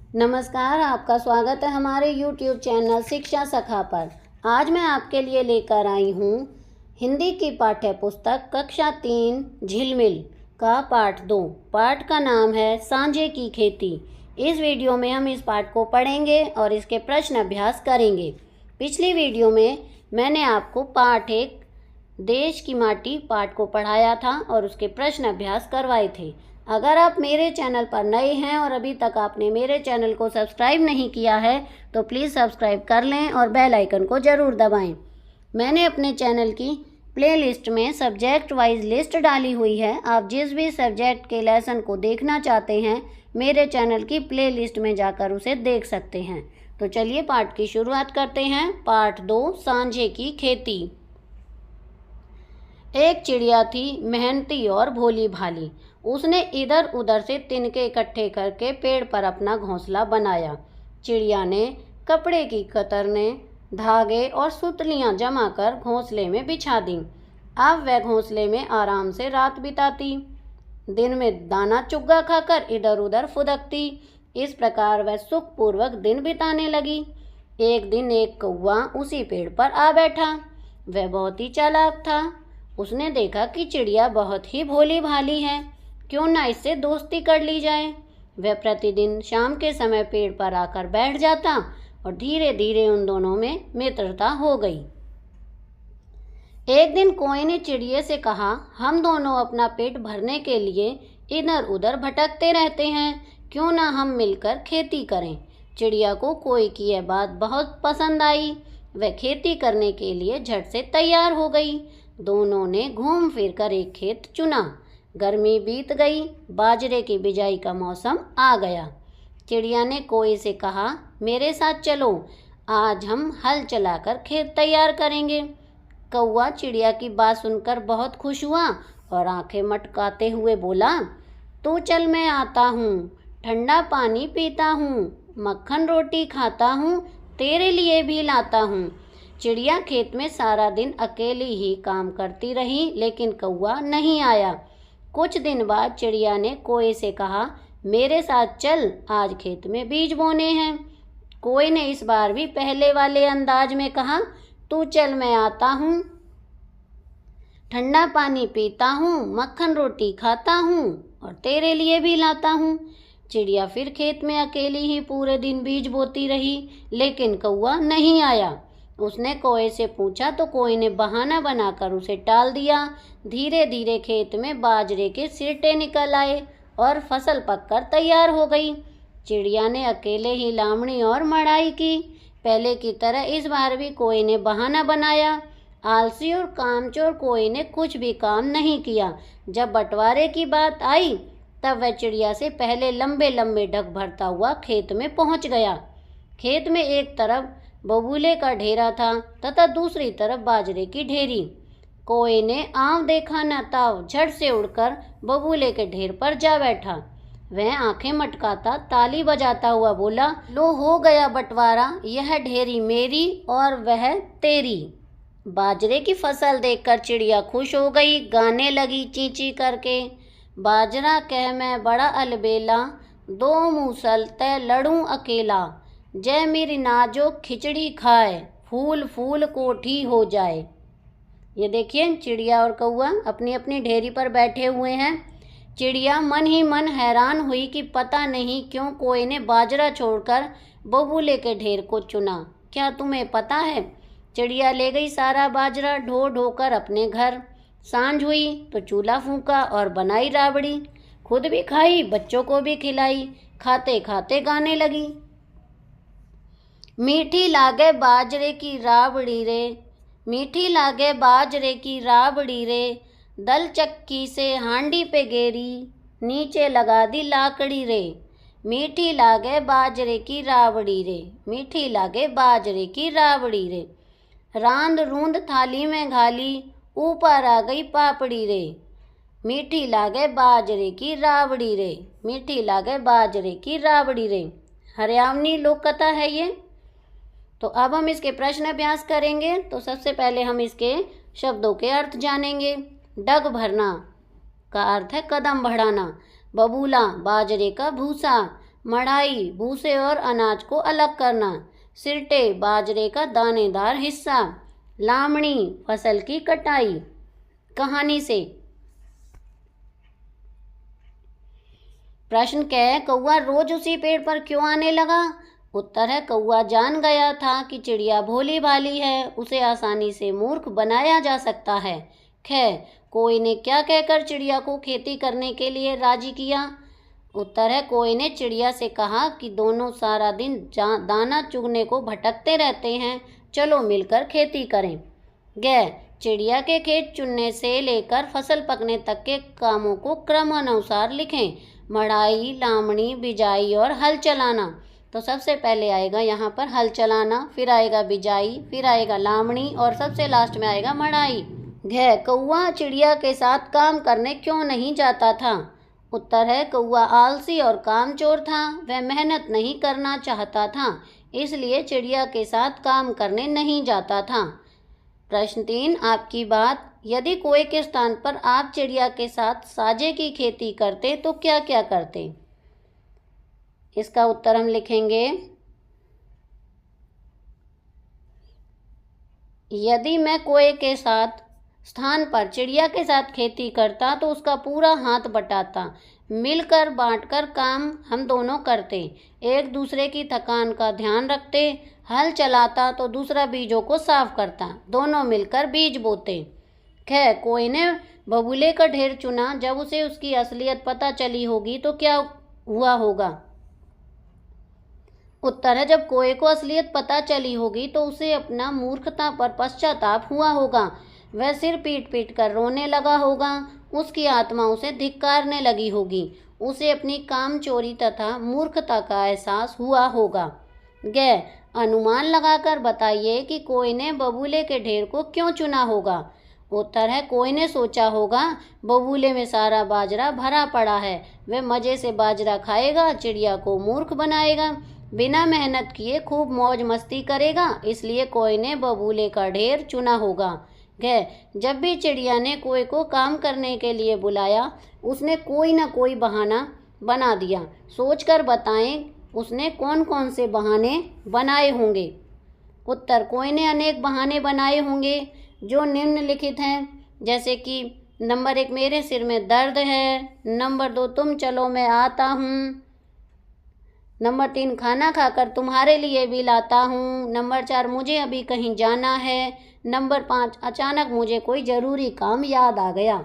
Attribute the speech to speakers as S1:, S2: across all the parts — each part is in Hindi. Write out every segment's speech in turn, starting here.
S1: नमस्कार, आपका स्वागत है हमारे YouTube चैनल शिक्षा सखा पर। आज मैं आपके लिए लेकर आई हूँ हिंदी की पाठ्य पुस्तक कक्षा 3 झिलमिल का पाठ 2। पाठ का नाम है सांझे की खेती। इस वीडियो में हम इस पाठ को पढ़ेंगे और इसके प्रश्न अभ्यास करेंगे। पिछली वीडियो में मैंने आपको पाठ 1 देश की माटी पाठ को पढ़ाया था और उसके प्रश्न अभ्यास करवाए थे। अगर आप मेरे चैनल पर नए हैं और अभी तक आपने मेरे चैनल को सब्सक्राइब नहीं किया है तो प्लीज़ सब्सक्राइब कर लें और बेल आइकन को ज़रूर दबाएं। मैंने अपने चैनल की प्लेलिस्ट में सब्जेक्ट वाइज लिस्ट डाली हुई है। आप जिस भी सब्जेक्ट के लेसन को देखना चाहते हैं मेरे चैनल की प्लेलिस्ट में जाकर उसे देख सकते हैं। तो चलिए पाठ की शुरुआत करते हैं। पाठ 2 सांझे की खेती। एक चिड़िया थी, मेहनती और भोली भाली। उसने इधर उधर से तिनके इकट्ठे करके पेड़ पर अपना घोंसला बनाया। चिड़िया ने कपड़े की कतरनें, धागे और सुतलियां जमा कर घोंसले में बिछा दी। अब वह घोंसले में आराम से रात बिताती, दिन में दाना चुग्गा खाकर इधर उधर फुदकती। इस प्रकार वह सुखपूर्वक दिन बिताने लगी। एक दिन एक कौवा उसी पेड़ पर आ बैठा। वह बहुत ही चालाक था। उसने देखा कि चिड़िया बहुत ही भोली भाली है, क्यों ना इससे दोस्ती कर ली जाए। वह प्रतिदिन शाम के समय पेड़ पर आकर बैठ जाता और धीरे धीरे उन दोनों में मित्रता हो गई। एक दिन कोई ने चिड़िया से कहा, हम दोनों अपना पेट भरने के लिए इधर उधर भटकते रहते हैं, क्यों ना हम मिलकर खेती करें। चिड़िया को कोई की यह बात बहुत पसंद आई। वह खेती करने के लिए झट से तैयार हो गई। दोनों ने घूम फिर कर एक खेत चुना। गर्मी बीत गई, बाजरे की बिजाई का मौसम आ गया। चिड़िया ने कोई से कहा, मेरे साथ चलो, आज हम हल चलाकर खेत तैयार करेंगे। कौवा चिड़िया की बात सुनकर बहुत खुश हुआ और आंखें मटकाते हुए बोला, तू चल, मैं आता हूँ, ठंडा पानी पीता हूँ, मक्खन रोटी खाता हूँ, तेरे लिए भी लाता हूँ। चिड़िया खेत में सारा दिन अकेली ही काम करती रही, लेकिन कौवा नहीं आया। कुछ दिन बाद चिड़िया ने कोए से कहा, मेरे साथ चल, आज खेत में बीज बोने हैं। कोए ने इस बार भी पहले वाले अंदाज में कहा, तू चल, मैं आता हूँ, ठंडा पानी पीता हूँ, मक्खन रोटी खाता हूँ और तेरे लिए भी लाता हूँ। चिड़िया फिर खेत में अकेली ही पूरे दिन बीज बोती रही, लेकिन कौवा नहीं आया। उसने कोए से पूछा तो कोए ने बहाना बनाकर उसे टाल दिया। धीरे धीरे खेत में बाजरे के सिरटे निकल आए और फसल पककर तैयार हो गई। चिड़िया ने अकेले ही लावणी और मड़ाई की। पहले की तरह इस बार भी कोए ने बहाना बनाया। आलसी और कामचोर कोए ने कुछ भी काम नहीं किया। जब बंटवारे की बात आई तब वह चिड़िया से पहले लंबे लंबे ढक भरता हुआ खेत में पहुंच गया। खेत में एक तरफ बबूले का ढेरा था तथा दूसरी तरफ बाजरे की ढेरी। कोए ने आंव देखा न ताव झट से उड़कर बबूले के ढेर पर जा बैठा। वह आंखें मटकाता ताली बजाता हुआ बोला, लो हो गया बंटवारा, यह ढेरी मेरी और वह तेरी। बाजरे की फसल देखकर चिड़िया खुश हो गई, गाने लगी चींची करके, बाजरा कह मैं बड़ा अलबेला, दो मूसल तय लड़ूं अकेला, जय मेरी नाजो खिचड़ी खाए, फूल फूल कोठी हो जाए। ये देखिए, चिड़िया और कौवा अपनी अपनी ढेरी पर बैठे हुए हैं। चिड़िया मन ही मन हैरान हुई कि पता नहीं क्यों कोई ने बाजरा छोड़कर बबूले के ढेर को चुना। क्या तुम्हें पता है? चिड़िया ले गई सारा बाजरा ढो ढोकर अपने घर। सांझ हुई तो चूल्हा फूंका और बनाई राबड़ी, खुद भी खाई, बच्चों को भी खिलाई। खाते खाते गाने लगी, मीठी लागे बाजरे की राबड़ी रे, मीठी लागे बाजरे की राबड़ी रे, दल चक्की से हांडी पे गेरी, नीचे लगा दी लाकड़ी रे। मीठी लागे बाजरे की राबड़ी रे, मीठी लागे बाजरे की राबड़ी रे, रांद रूंद थाली में घाली, ऊपर आ गई पापड़ी रे। मीठी लागे बाजरे की राबड़ी रे, मीठी लागे बाजरे की राबड़ी रे। हरियाणवी लोक कथा है ये। तो अब हम इसके प्रश्न अभ्यास करेंगे। तो सबसे पहले हम इसके शब्दों के अर्थ जानेंगे। डग भरना का अर्थ है कदम बढ़ाना। बबूला बाजरे का भूसा, मढ़ाई भूसे और अनाज को अलग करना, सिरटे बाजरे का दानेदार हिस्सा, लामड़ी फसल की कटाई। कहानी से। प्रश्न क्या है, कौआ रोज उसी पेड़ पर क्यों आने लगा? उत्तर है, कौआ जान गया था कि चिड़िया भोली भाली है, उसे आसानी से मूर्ख बनाया जा सकता है। ख, कोई ने क्या कहकर चिड़िया को खेती करने के लिए राजी किया? उत्तर है, कोई ने चिड़िया से कहा कि दोनों सारा दिन दाना चुगने को भटकते रहते हैं, चलो मिलकर खेती करें। ग, चिड़िया के खेत चुनने से लेकर फसल पकने तक के कामों को क्रमानुसार लिखें। मढ़ाई, लामड़ी, बिजाई और हल चलाना। तो सबसे पहले आएगा यहाँ पर हल चलाना, फिर आएगा बिजाई, फिर आएगा लामड़ी और सबसे लास्ट में आएगा मढ़ाई। घ, कौआ चिड़िया के साथ काम करने क्यों नहीं जाता था? उत्तर है, कौआ आलसी और कामचोर था, वह मेहनत नहीं करना चाहता था, इसलिए चिड़िया के साथ काम करने नहीं जाता था। प्रश्न 3, आपकी बात। यदि कोए के स्थान पर आप चिड़िया के साथ साजे की खेती करते तो क्या क्या करते? इसका उत्तर हम लिखेंगे, यदि मैं कोए के साथ स्थान पर चिड़िया के साथ खेती करता तो उसका पूरा हाथ बटाता, मिलकर बांटकर काम हम दोनों करते, एक दूसरे की थकान का ध्यान रखते, हल चलाता तो दूसरा बीजों को साफ करता, दोनों मिलकर बीज बोते। ख, कोई ने बबूले का ढेर चुना, जब उसे उसकी असलियत पता चली होगी तो क्या हुआ होगा? उत्तर है, जब कोए को असलियत पता चली होगी तो उसे अपना मूर्खता पर पश्चाताप हुआ होगा, वह सिर पीट पीट कर रोने लगा होगा, उसकी आत्मा उसे धिक्कारने लगी होगी, उसे अपनी कामचोरी तथा मूर्खता का एहसास हुआ होगा। ग, अनुमान लगाकर बताइए कि कोई ने बबूले के ढेर को क्यों चुना होगा? उत्तर है, कोई ने सोचा होगा बबूले में सारा बाजरा भरा पड़ा है, वह मज़े से बाजरा खाएगा, चिड़िया को मूर्ख बनाएगा, बिना मेहनत किए खूब मौज मस्ती करेगा, इसलिए कोई ने बबूले का ढेर चुना होगा। ग, जब भी चिड़िया ने कोई को काम करने के लिए बुलाया, उसने कोई ना कोई बहाना बना दिया, सोचकर बताएं उसने कौन कौन से बहाने बनाए होंगे? उत्तर, कोई ने अनेक बहाने बनाए होंगे जो निम्नलिखित हैं, जैसे कि नंबर 1, मेरे सिर में दर्द है, नंबर 2, तुम चलो मैं आता हूँ, नंबर 3, खाना खाकर तुम्हारे लिए भी लाता हूँ, नंबर 4, मुझे अभी कहीं जाना है, नंबर 5, अचानक मुझे कोई ज़रूरी काम याद आ गया।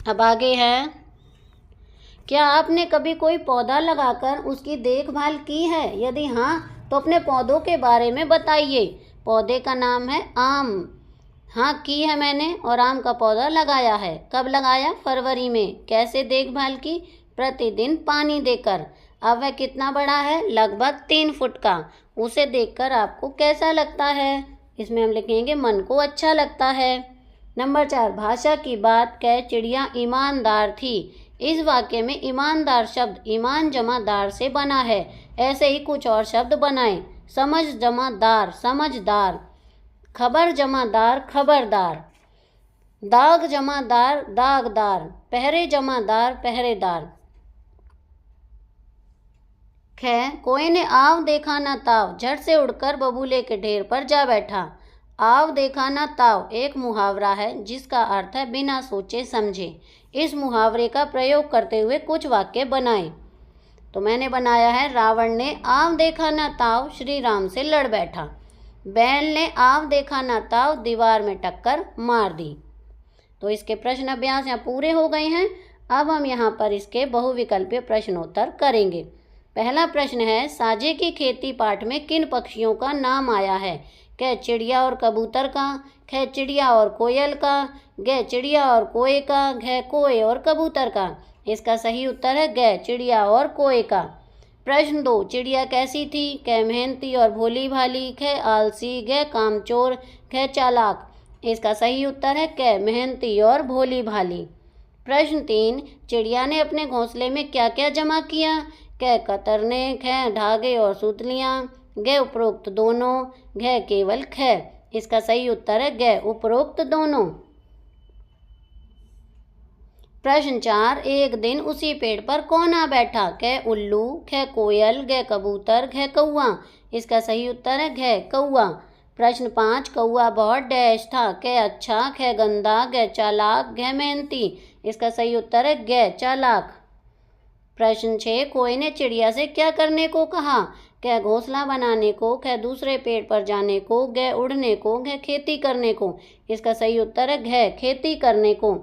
S1: अब आगे है, क्या आपने कभी कोई पौधा लगाकर उसकी देखभाल की है? यदि हाँ तो अपने पौधों के बारे में बताइए। पौधे का नाम है आम। हाँ, की है मैंने, और आम का पौधा लगाया है। कब लगाया? फरवरी में। कैसे देखभाल की? प्रतिदिन पानी देकर। अब वह कितना बड़ा है? लगभग 3 फुट का। उसे देखकर आपको कैसा लगता है? इसमें हम लिखेंगे मन को अच्छा लगता है। नंबर 4, भाषा की बात कह चिड़िया ईमानदार थी। इस वाक्य में ईमानदार शब्द ईमान जमा दार से बना है। ऐसे ही कुछ और शब्द बनाएं। समझ जमा दार समझदार, खबर जमा दार खबरदार, दाग जमा दार दागदार, पहरे जमा दार पहरेदार। ख, कोई ने आव देखा ना ताव, झट से उड़कर बबूले के ढेर पर जा बैठा। आव देखा ना ताव एक मुहावरा है जिसका अर्थ है बिना सोचे समझे। इस मुहावरे का प्रयोग करते हुए कुछ वाक्य बनाएं। तो मैंने बनाया है, रावण ने आव देखा ना ताव श्री राम से लड़ बैठा। बैल ने आव देखा ना ताव दीवार में टक्कर मार दी। तो इसके प्रश्न अभ्यास यहाँ पूरे हो गए हैं। अब हम यहाँ पर इसके बहुविकल्पीय प्रश्नोत्तर करेंगे। पहला प्रश्न है, साजे की खेती पाठ में किन पक्षियों का नाम आया है? क, चिड़िया और कबूतर का, ख, चिड़िया और कोयल का, ग, चिड़िया और कोए का, घ, कोए और कबूतर का। इसका सही उत्तर है ग, चिड़िया और कोए का। प्रश्न 2, चिड़िया कैसी थी? क, मेहनती और भोली भाली, ख, आलसी, ग, कामचोर, घ, चालाक। इसका सही उत्तर है क, मेहनती और भोली भाली। प्रश्न 3, चिड़िया ने अपने घोंसले में क्या क्या जमा किया? क, कतरने, ख, धागे और सूतलियाँ, ग, उपरोक्त दोनों, घ, केवल ख। इसका सही उत्तर है ग, उपरोक्त दोनों। प्रश्न 4, एक दिन उसी पेड़ पर कौन आ बैठा? क उल्लू, ख कोयल, ग कबूतर, घ कौआ। इसका सही उत्तर है घ कौआ। प्रश्न 5, कौआ बहुत डैश था? क अच्छा, ख गंदा, ग चालाक, घ मेहनती। इसका सही उत्तर है ग चालाक। प्रश्न 6, कोई ने चिड़िया से क्या करने को कहा? क घोंसला बनाने को, ख दूसरे पेड़ पर जाने को, ग उड़ने को, घ खेती करने को। इसका सही उत्तर है घ खेती करने को।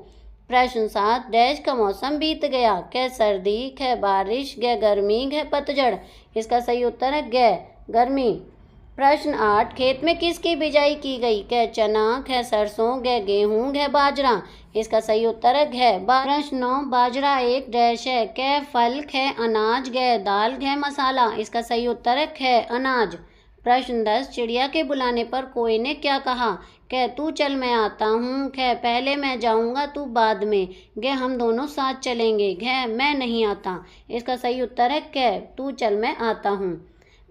S1: प्रश्न 7, डैश का मौसम बीत गया? क सर्दी, ख बारिश, ग गर्मी, घ पतझड़। इसका सही उत्तर है ग गर्मी। प्रश्न 8, खेत में किसकी बिजाई की गई? क चना, ख सरसों, ग गेहूं, घ बाजरा। इसका सही उत्तर है घ प्रश्न 9, बाजरा एक डैश है? क फल, ख अनाज, ग दाल, घ मसाला। इसका सही उत्तर है ख अनाज। प्रश्न 10, चिड़िया के बुलाने पर कोई ने क्या कहा? क तू चल मैं आता हूँ, ख पहले मैं जाऊँगा तू बाद में, ग हम दोनों साथ चलेंगे, घ मैं नहीं आता। इसका सही उत्तर है क तू चल मैं आता हूँ।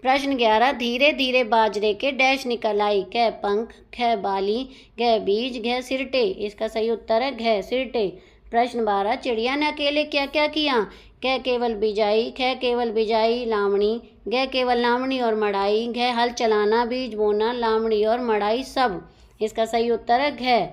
S1: प्रश्न 11, धीरे धीरे बाजरे के डैश निकल आई? क पंख, ख बाली, घ बीज, घ सिरटे। इसका सही उत्तर है घ सिरटे। प्रश्न 12, चिड़िया ने अकेले क्या क्या किया? क केवल बिजाई, ख केवल बिजाई लावणी, घ केवल लावणी और मड़ाई, घ हल चलाना, बीज बोना, लावणी और मड़ाई सब। इसका सही उत्तर है घ।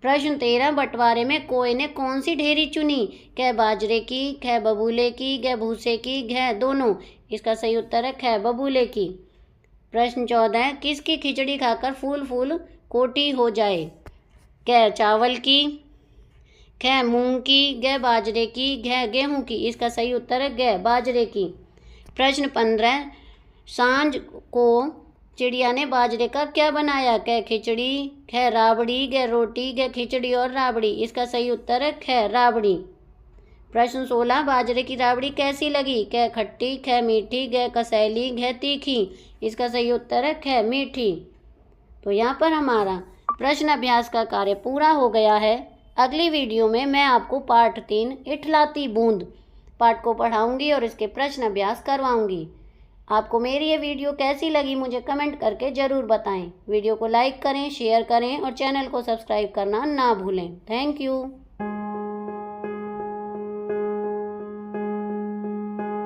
S1: प्रश्न 13, बंटवारे में कोई ने कौन सी ढेरी चुनी? क बाजरे की, ख बबूले की, घ भूसे की, घ दोनों। इसका सही उत्तर है ख बबूले की। प्रश्न 14, किसकी खिचड़ी खाकर फूल फूल कोटी हो जाए? क चावल की, ख मूंग की, घ बाजरे की, घ गेहूं की। इसका सही उत्तर है घ बाजरे की। प्रश्न 15, सांझ को चिड़िया ने बाजरे का क्या बनाया? क खिचड़ी, ख राबड़ी, घ रोटी, घ खिचड़ी और राबड़ी। इसका सही उत्तर है ख राबड़ी। प्रश्न 16, बाजरे की राबड़ी कैसी लगी? क खट्टी, ख मीठी, घ कसैली, घ तीखी। इसका सही उत्तर है ख मीठी। तो यहाँ पर हमारा प्रश्न अभ्यास का कार्य पूरा हो गया है। अगली वीडियो में मैं आपको पार्ट 3 इठलाती बूंद पाठ को पढ़ाऊंगी और इसके प्रश्न अभ्यास करवाऊंगी। आपको मेरी ये वीडियो कैसी लगी मुझे कमेंट करके ज़रूर बताएं। वीडियो को लाइक करें, शेयर करें और चैनल को सब्सक्राइब करना ना भूलें। Thank you.